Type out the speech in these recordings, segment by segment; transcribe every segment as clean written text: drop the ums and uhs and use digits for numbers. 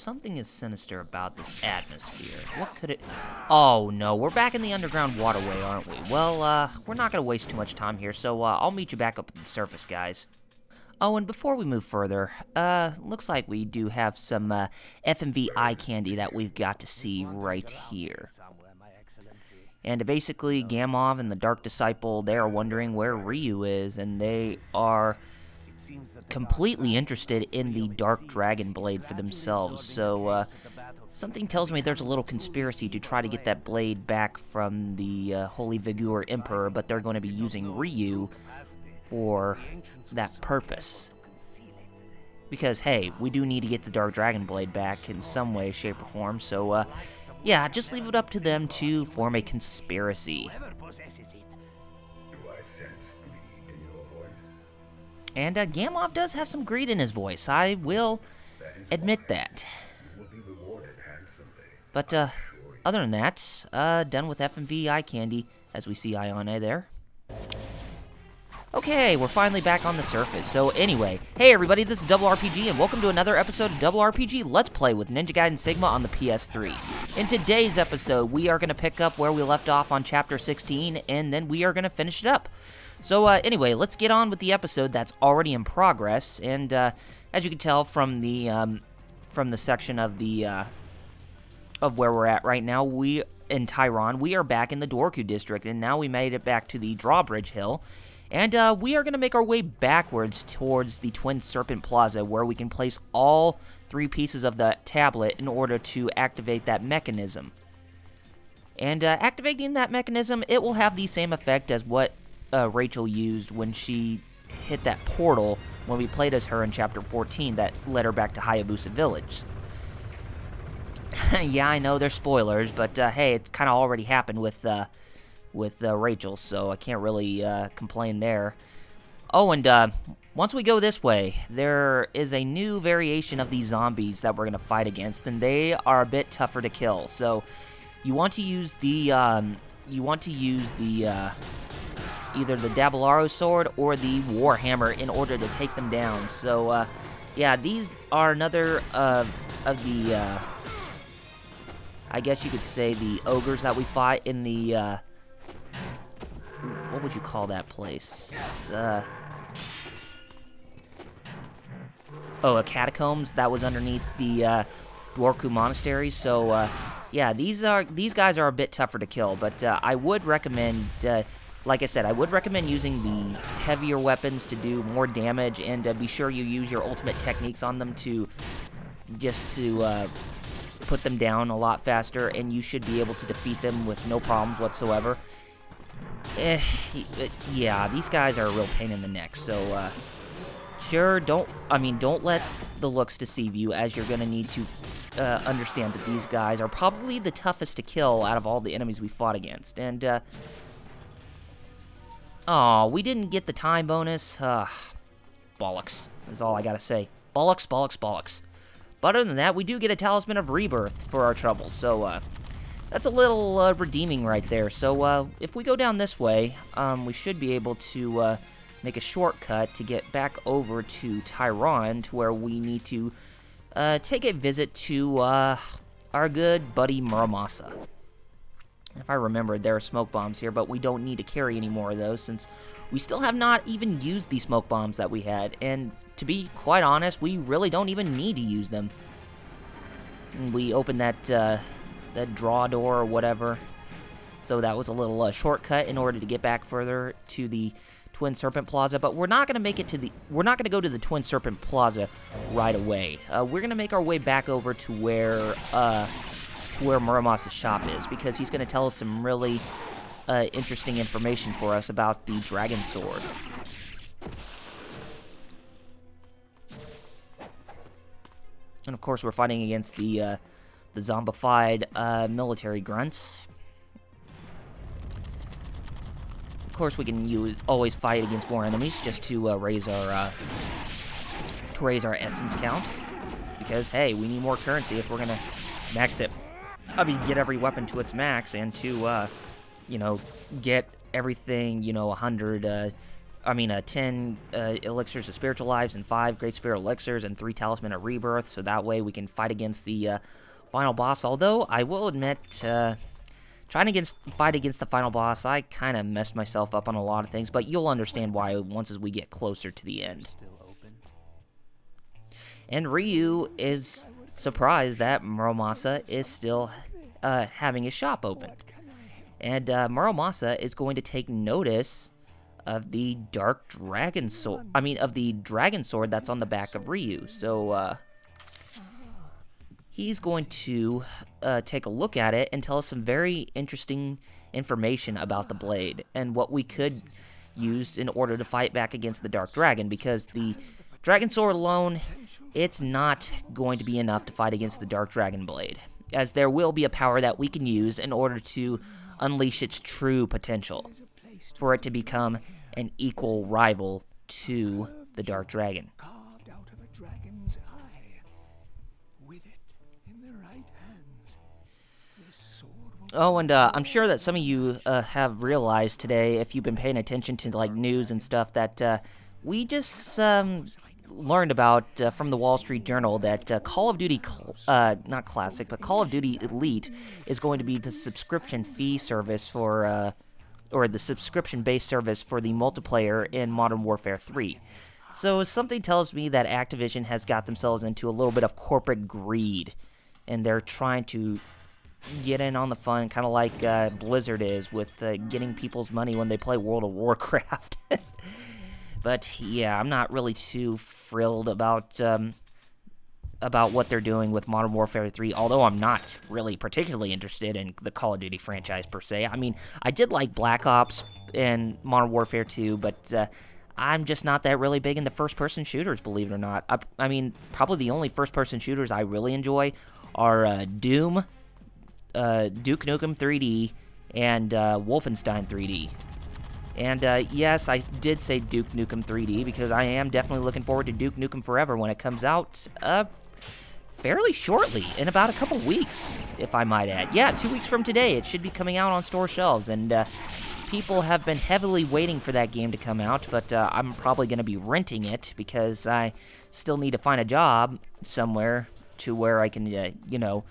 something is sinister about this atmosphere. What could it... Oh, no, we're back in the underground waterway, aren't we? Well, we're not going to waste too much time here, so I'll meet you back up at the surface, guys. Oh, and before we move further, looks like we do have some FMV eye candy that we've got to see right here. And basically, Gamov and the Dark Disciple, they are wondering where Ryu is, and they are completely interested in the Dark Dragon Blade for themselves. So, something tells me there's a little conspiracy to try to get that blade back from the Holy Vigor Emperor, but they're going to be using Ryu for that purpose. Because, hey, we do need to get the Dark Dragon Blade back in some way, shape, or form, so, yeah, just leave it up to them to form a conspiracy. And Gamov does have some greed in his voice, I will admit that. But other than that, done with FMV eye candy, as we see Ione there. Okay, we're finally back on the surface. So anyway, hey everybody, this is Double RPG, and welcome to another episode of Double RPG Let's Play with Ninja Gaiden Sigma on the PS3. In today's episode, we are going to pick up where we left off on Chapter 16, and then we are going to finish it up. So anyway, let's get on with the episode that's already in progress, and as you can tell from the section of the of where we're at right now, we in Tyron, we are back in the Doku district, and now we made it back to the Drawbridge Hill. And we are going to make our way backwards towards the Twin Serpent Plaza, where we can place all 3 pieces of the tablet in order to activate that mechanism. And activating that mechanism, it will have the same effect as what Rachel used when she hit that portal when we played as her in Chapter 14 that led her back to Hayabusa Village. Yeah, I know they're spoilers, but hey, it kind of already happened with Rachel, so I can't really complain there. Oh, and once we go this way, there is a new variation of these zombies that we're going to fight against, and they are a bit tougher to kill. So you want to use the either the Dabalaro sword or the Warhammer in order to take them down. So yeah, these are another of the I guess you could say the ogres that we fight in the what would you call that place? Oh, a catacombs that was underneath the Doku monastery. So, yeah, these guys are a bit tougher to kill. But I would recommend, like I said, I would recommend using the heavier weapons to do more damage, and be sure you use your ultimate techniques on them to put them down a lot faster, and you should be able to defeat them with no problems whatsoever. Yeah, these guys are a real pain in the neck, so, sure, don't let the looks deceive you, as you're gonna need to, understand that these guys are probably the toughest to kill out of all the enemies we fought against, and, aw, we didn't get the time bonus, bollocks, is all I gotta say. Bollocks, bollocks, bollocks. But other than that, we do get a Talisman of Rebirth for our troubles, so, that's a little redeeming right there. So if we go down this way, we should be able to make a shortcut to get back over to Tyron, to where we need to take a visit to our good buddy Muramasa. If I remember, there are smoke bombs here, but we don't need to carry any more of those, since we still have not even used the smoke bombs that we had. And to be quite honest, we really don't even need to use them. And we opened that draw door or whatever. So that was a little shortcut in order to get back further to the Twin Serpent Plaza. But we're not going to make it to the... We're not going to go to the Twin Serpent Plaza right away. We're going to make our way back over to where Muramasa's shop is, because he's going to tell us some really interesting information for us about the Dragon Sword. And of course, we're fighting against the zombified military grunts. Of course, we can always fight against more enemies just to raise our essence count. Because hey, we need more currency if we're gonna max it. I mean, get every weapon to its max, and to you know, get everything, you know, 100 10 elixirs of spiritual lives, and 5 great spirit elixirs, and 3 talisman of rebirth, so that way we can fight against the final boss. Although, I will admit, trying to fight against the final boss, I kind of messed myself up on a lot of things, but you'll understand why once as we get closer to the end. And Ryu is surprised that Muramasa is still having his shop open. And Muramasa is going to take notice of the dark dragon sword. Of the dragon sword that's on the back of Ryu. So, he's going to take a look at it and tell us some very interesting information about the blade and what we could use in order to fight back against the dark dragon, because the dragon sword alone, it's not going to be enough to fight against the dark dragon blade, as there will be a power that we can use in order to unleash its true potential, for it to become an equal rival to the dark dragon. Oh, and I'm sure that some of you have realized today, if you've been paying attention to like news and stuff, that we just learned about from the Wall Street Journal that Call of Duty, not Classic, but Call of Duty Elite is going to be the subscription fee service for, or the subscription-based service for the multiplayer in Modern Warfare 3. So something tells me that Activision has got themselves into a little bit of corporate greed, and they're trying to get in on the fun, kind of like Blizzard is with getting people's money when they play World of Warcraft. But yeah, I'm not really too thrilled about what they're doing with Modern Warfare 3, although I'm not really particularly interested in the Call of Duty franchise per se. I mean, I did like Black Ops and Modern Warfare 2, but I'm just not that really big into first-person shooters, believe it or not. I mean, probably the only first-person shooters I really enjoy are Doom, Duke Nukem 3D, and Wolfenstein 3D. And yes, I did say Duke Nukem 3D because I am definitely looking forward to Duke Nukem Forever when it comes out fairly shortly, in about a couple weeks, if I might add. Yeah, 2 weeks from today, it should be coming out on store shelves, and people have been heavily waiting for that game to come out, but I'm probably going to be renting it because I still need to find a job somewhere to where I can, you know,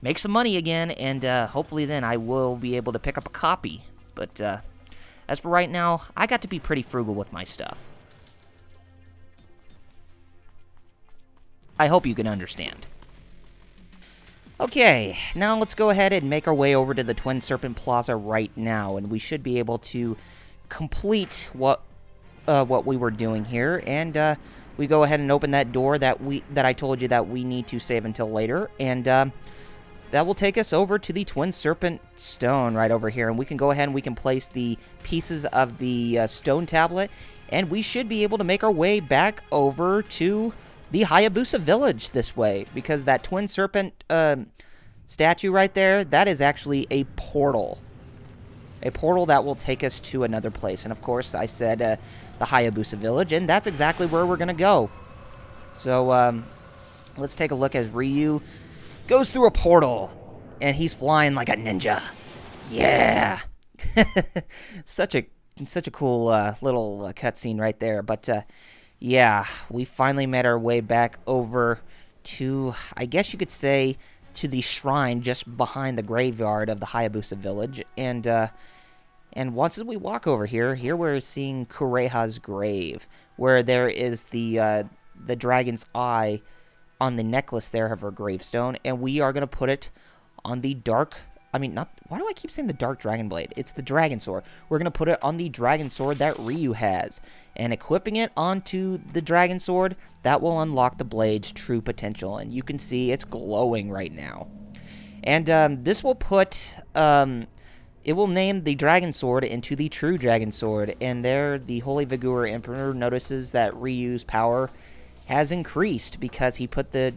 make some money again, and hopefully then I will be able to pick up a copy. But as for right now, I got to be pretty frugal with my stuff. I hope you can understand. Okay, now let's go ahead and make our way over to the Twin Serpent Plaza right now, and we should be able to complete what we were doing here, and we go ahead and open that door that I told you that we need to save until later, and that will take us over to the Twin Serpent Stone right over here, and we can go ahead and we can place the pieces of the stone tablet, and we should be able to make our way back over to the Hayabusa Village this way, because that Twin Serpent statue right there, that is actually a portal. A portal that will take us to another place, and of course I said the Hayabusa Village, and that's exactly where we're going to go. So let's take a look as Ryu goes through a portal, and he's flying like a ninja. Yeah! such a cool little cutscene right there. But yeah, we finally made our way back over to, I guess you could say, to the shrine just behind the graveyard of the Hayabusa Village. And once as we walk over here we're seeing Kureha's grave, where there is the dragon's eye on the necklace there of her gravestone, and we are going to put it on the why do I keep saying the dark dragon blade? It's the dragon sword. We're going to put it on the dragon sword that Ryu has, and equipping it onto the dragon sword, that will unlock the blade's true potential, and you can see it's glowing right now. And this will put, it will name the dragon sword into the true dragon sword, and there the Holy Vigor Emperor notices that Ryu's power has increased because he put the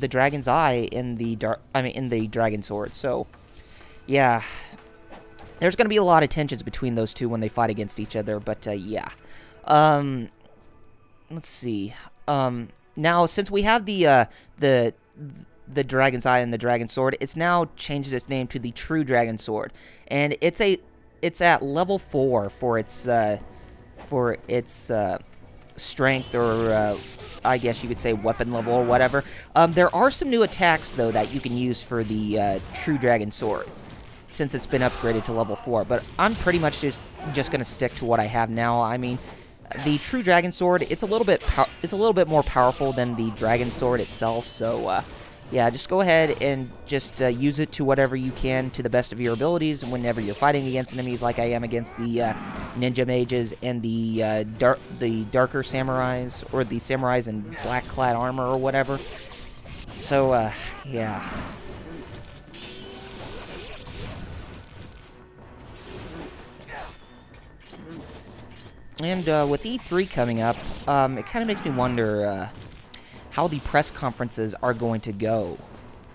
dragon's eye in the dragon sword. So yeah, there's going to be a lot of tensions between those two when they fight against each other, but yeah. Let's see. Now since we have the dragon's eye and the dragon sword, it's now changed its name to the true dragon sword, and it's at level 4 for its for its strength, or I guess you could say weapon level or whatever. There are some new attacks, though, that you can use for the True Dragon Sword, since it's been upgraded to level 4. But I'm pretty much just going to stick to what I have now. I mean, the True Dragon Sword, it's a little bit more powerful than the Dragon Sword itself. So, yeah, just go ahead and just use it to whatever you can to the best of your abilities whenever you're fighting against enemies, like I am against the ninja mages and the darker samurais, or the samurais in black-clad armor or whatever. So, yeah. And with E3 coming up, it kind of makes me wonder how the press conferences are going to go.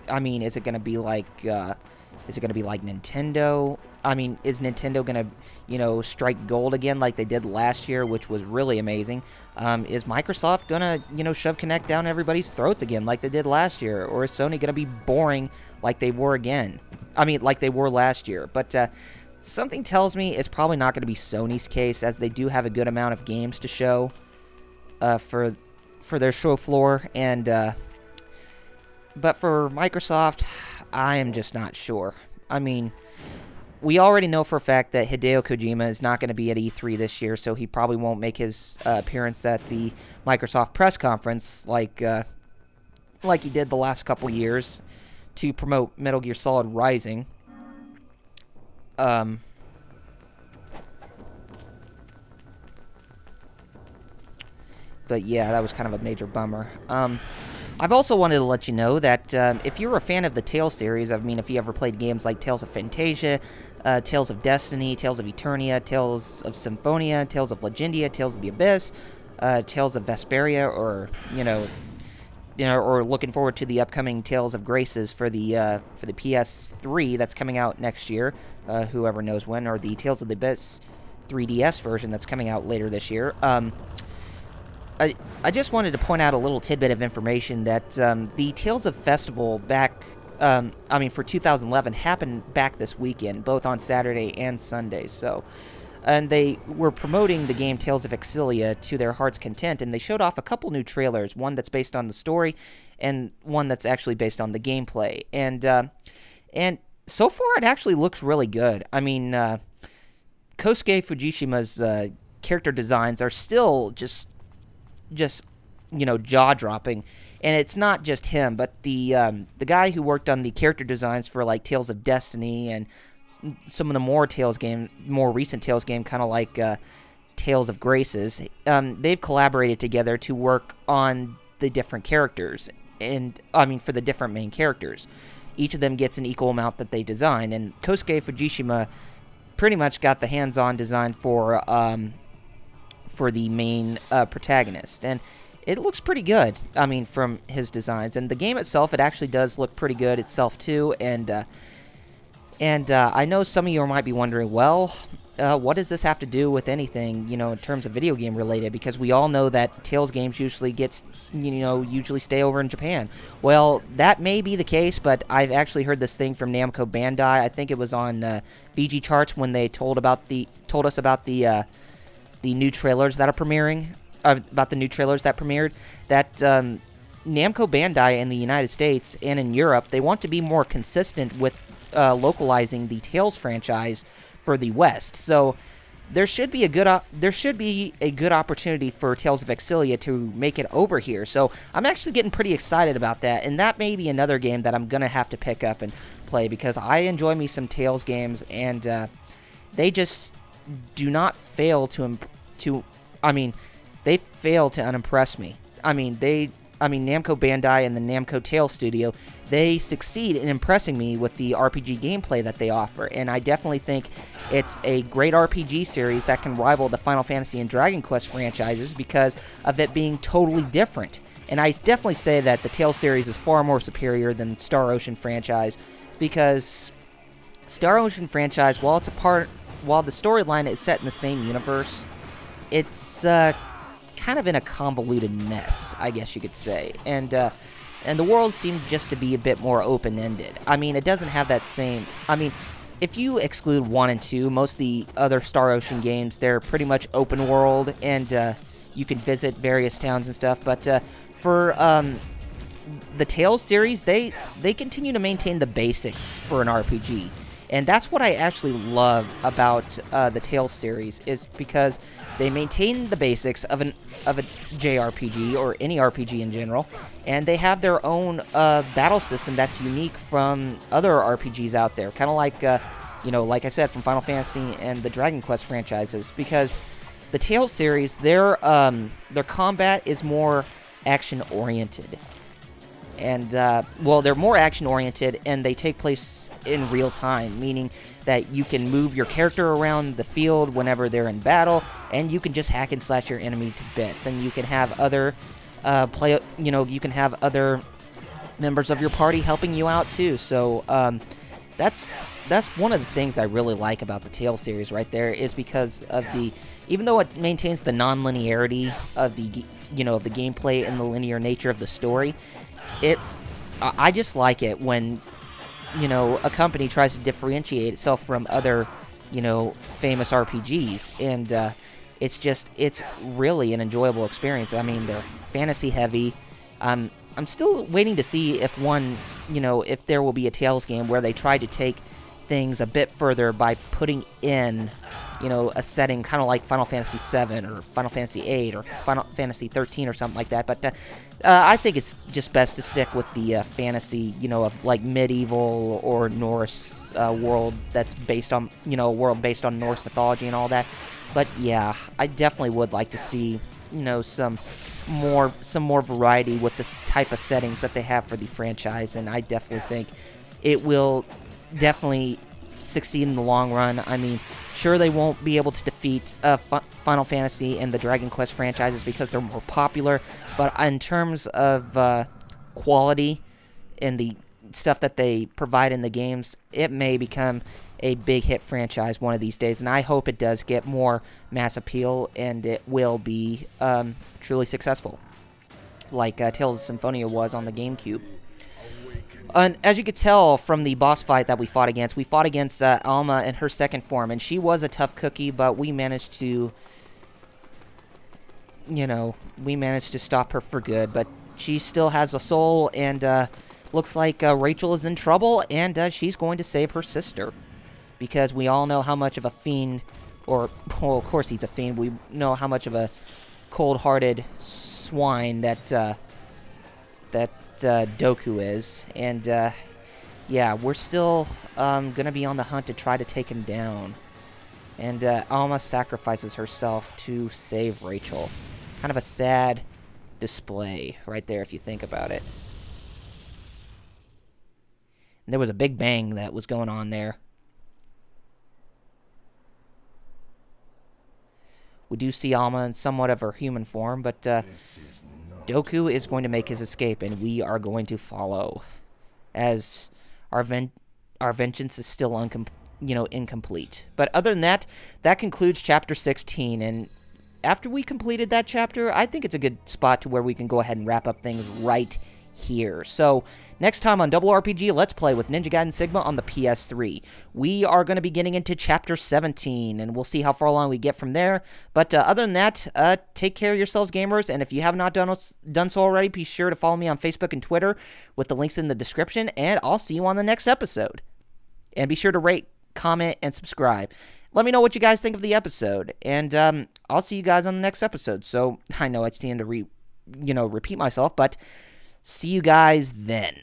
I mean, is it going to be like Nintendo? I mean, is Nintendo going to, you know, strike gold again like they did last year, which was really amazing? Is Microsoft going to, you know, shove Kinect down everybody's throats again like they did last year? Or is Sony going to be boring like they were again? I mean, like they were last year. But something tells me it's probably not going to be Sony's case, as they do have a good amount of games to show for their show floor, and but for Microsoft, I am just not sure. I mean, we already know for a fact that Hideo Kojima is not going to be at E3 this year, so he probably won't make his appearance at the Microsoft press conference like he did the last couple years to promote Metal Gear Solid Rising. But yeah, that was kind of a major bummer. I've also wanted to let you know that if you're a fan of the Tales series, I mean, if you ever played games like Tales of Phantasia, Tales of Destiny, Tales of Eternia, Tales of Symphonia, Tales of Legendia, Tales of the Abyss, Tales of Vesperia, or or looking forward to the upcoming Tales of Graces for the PS3 that's coming out next year, whoever knows when, or the Tales of the Abyss 3DS version that's coming out later this year. I just wanted to point out a little tidbit of information that the Tales of Festival for 2011 happened back this weekend, both on Saturday and Sunday. So, and they were promoting the game Tales of Exilia to their heart's content, and they showed off a couple new trailers, one that's based on the story and one that's actually based on the gameplay. And so far, it actually looks really good. I mean, Kosuke Fujishima's character designs are still just jaw-dropping, and it's not just him, but the guy who worked on the character designs for like Tales of Destiny and some of the more recent Tales game, kind of like Tales of Graces. They've collaborated together to work on the different characters, and I mean for the different main characters. Each of them gets an equal amount that they design, and Kosuke Fujishima pretty much got the hands-on design for the main protagonist, and it looks pretty good. I mean, from his designs, and the game itself, it actually does look pretty good itself too. And I know some of you might be wondering, well, what does this have to do with anything, in terms of video game related? Because we all know that Tales games usually usually stay over in Japan. Well, that may be the case, but I've actually heard this thing from Namco Bandai. I think it was on VG Charts when they told us about the new trailers that are premiering, about the new trailers that premiered, that Namco Bandai in the United States and in Europe, they want to be more consistent with localizing the Tales franchise for the West. So there should be a good opportunity for Tales of Exilia to make it over here. So I'm actually getting pretty excited about that, and that may be another game that I'm gonna have to pick up and play, because I enjoy me some Tales games, and they just do not fail they fail to unimpress me. Namco Bandai and the Namco Tales studio, they succeed in impressing me with the RPG gameplay that they offer, and I definitely think it's a great RPG series that can rival the Final Fantasy and Dragon Quest franchises because of it being totally different. And I definitely say that the Tales series is far more superior than Star Ocean franchise, because Star Ocean franchise, while the storyline is set in the same universe, it's kind of in a convoluted mess, I guess you could say, and the world seemed just to be a bit more open-ended. I mean, it doesn't have that same. I mean, if you exclude 1 and 2, most of the other Star Ocean games, they're pretty much open world, and you can visit various towns and stuff. But for the Tales series, they continue to maintain the basics for an RPG. And that's what I actually love about the Tales series, is because they maintain the basics of a JRPG, or any RPG in general, and they have their own battle system that's unique from other RPGs out there, kind of like, you know, like I said, from Final Fantasy and the Dragon Quest franchises, because the Tales series, their combat is more action-oriented. And, well, they're more action-oriented, and they take place in real time, meaning that you can move your character around the field whenever they're in battle, and you can just hack and slash your enemy to bits, and you can have other, you can have other members of your party helping you out, too. So, that's one of the things I really like about the Tales series right there, is because of even though it maintains the non-linearity of the gameplay and the linear nature of the story, I just like it when, a company tries to differentiate itself from other, famous RPGs, and it's really an enjoyable experience. I mean, they're fantasy heavy. I'm still waiting to see if if there will be a Tales game where they try to take things a bit further by putting in, a setting kind of like Final Fantasy VII or Final Fantasy VIII or Final Fantasy XIII or something like that. But I think it's just best to stick with the fantasy, of like medieval or Norse world that's based on, a world based on Norse mythology and all that. But yeah, I definitely would like to see, some more variety with this type of settings that they have for the franchise, and I definitely think it will definitely succeed in the long run. I mean, sure, they won't be able to defeat Final Fantasy and the Dragon Quest franchises because they're more popular, but in terms of quality and the stuff that they provide in the games, it may become a big hit franchise one of these days, and I hope it does get more mass appeal and it will be truly successful, like Tales of Symphonia was on the GameCube. And as you could tell from the boss fight that we fought against Alma in her second form, and she was a tough cookie, but we managed to, stop her for good. But she still has a soul, and looks like Rachel is in trouble, and she's going to save her sister. Because we all know how much of a fiend, well, of course he's a fiend, we know how much of a cold-hearted swine that Doku is, and yeah, we're still gonna be on the hunt to try to take him down. And Alma sacrifices herself to save Rachel. Kind of a sad display right there if you think about it. And there was a big bang that was going on there. We do see Alma in somewhat of her human form, but Doku is going to make his escape, and we are going to follow, as our vengeance is still incomplete. But other than that, that concludes Chapter 16, and after we completed that chapter, I think it's a good spot to where we can go ahead and wrap up things right here. So, next time on Double RPG Let's Play with Ninja Gaiden Sigma on the PS3, we are going to be getting into Chapter 17, and we'll see how far along we get from there. But other than that, take care of yourselves, gamers, and if you have not done so already, be sure to follow me on Facebook and Twitter with the links in the description, and I'll see you on the next episode. And be sure to rate, comment, and subscribe. Let me know what you guys think of the episode, and I'll see you guys on the next episode. So, I know I tend to repeat myself, but see you guys then.